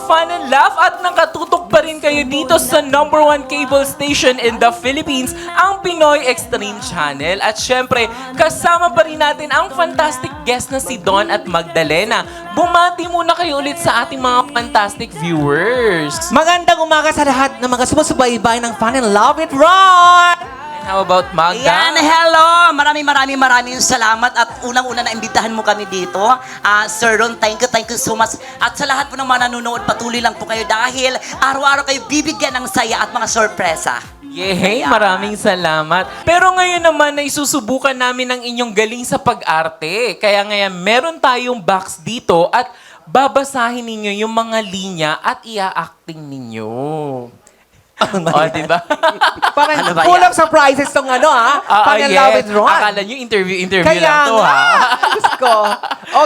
fun and laugh at nakatutok pa rin kayo dito sa #1 cable station in the Philippines, ang Pinoy Extreme Channel. At syempre, kasama pa rin natin ang fantastic guest na si Don at Magdalena. Bumati muna kayo ulit sa ating mga fantastic viewers. Magandang umaga sa lahat ng mga sumusubaybay ng Fun and Love It Right! How about Magda? Yan, hello! Maraming salamat at unang-una na imbitahan mo kami dito. Sir Ron, thank you so much. At sa lahat po ng mga nanonood, patuloy lang po kayo dahil araw-araw kayo bibigyan ng saya at mga sorpresa. Yay! Maraming salamat. Pero ngayon naman na isusubukan namin ang inyong galing sa pag-arte. Kaya ngayon, meron tayong box dito at babasahin ninyo yung mga linya at ia-acting ninyo. O, diba? Parang Ano ba full yan? of surprises tong Fun and Love It Right. Akala nyo interview Kaya lang to, nga, ha? Diyos ko.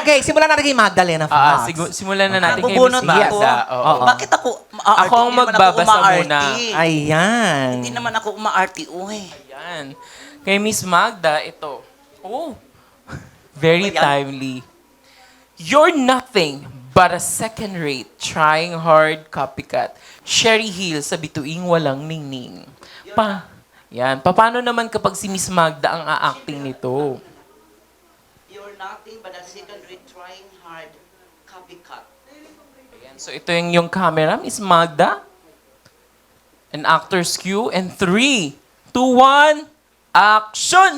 Okay, simulan natin kay Magdalena Fox. Simulan na natin kay Bubunot Miss ba ako? Magda. Oo. Bakit ako umaarte? Ako ang Hindi naman magbabasa umaarte. muna. Ayan. Hindi naman ako umaarte, uy. Yan. Kay Miss Magda, ito. Oh, very Ayan. timely. You're nothing but a second-rate, trying hard copycat. Sherry Hill sa bituing walang ningning. Yan. Paano naman kapag si Miss Magda ang a-acting nito? You're nothing but a second-rate trying hard copycat. Ayan. So ito yung camera, Miss Magda. An actor's cue. And 3, 2, 1, action!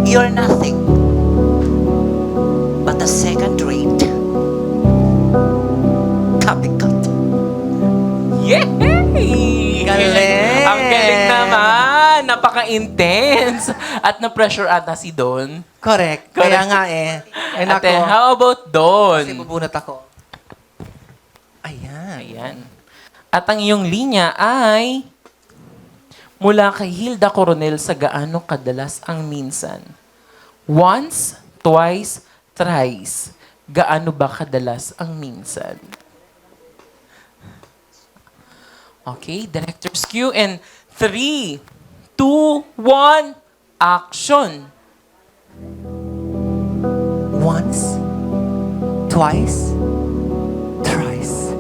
You're nothing but a second-rate copycat. Yay! Galing! Ang galing naman! Napaka-intense! At na-pressure ata si Don. Correct. Kaya nga eh. And Ate, ako, how about Don? kasi bubunot ako. Ayan. Ayan. At ang iyong linya ay mula kay Hilda Coronel sa gaano kadalas ang minsan. Once, twice, thrice. Gaano ba kadalas ang minsan? Okay, director's cue and 3, 2, 1, action! Once, twice, thrice.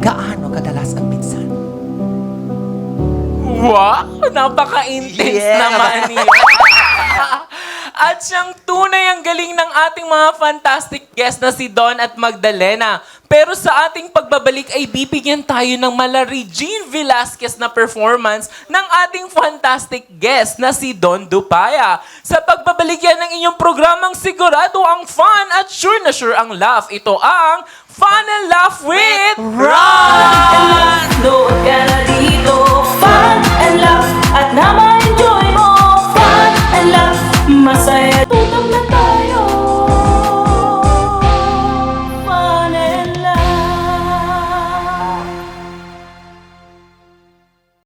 Gaano kadalas ang minsan? Wow! Napaka-intense Yeah. naman niya. At siyang tunay ang galing ng ating mga fantastic guest na si Don at Magdalena. Pero sa ating pagbabalik ay bibigyan tayo ng mala Regine Velasquez na performance ng ating fantastic guest na si Don Dupaya. Sa pagbabalik yan ng inyong programang sigurado ang fun at sure na sure ang laugh. Ito ang Fun and Laugh with Ron! No, gotta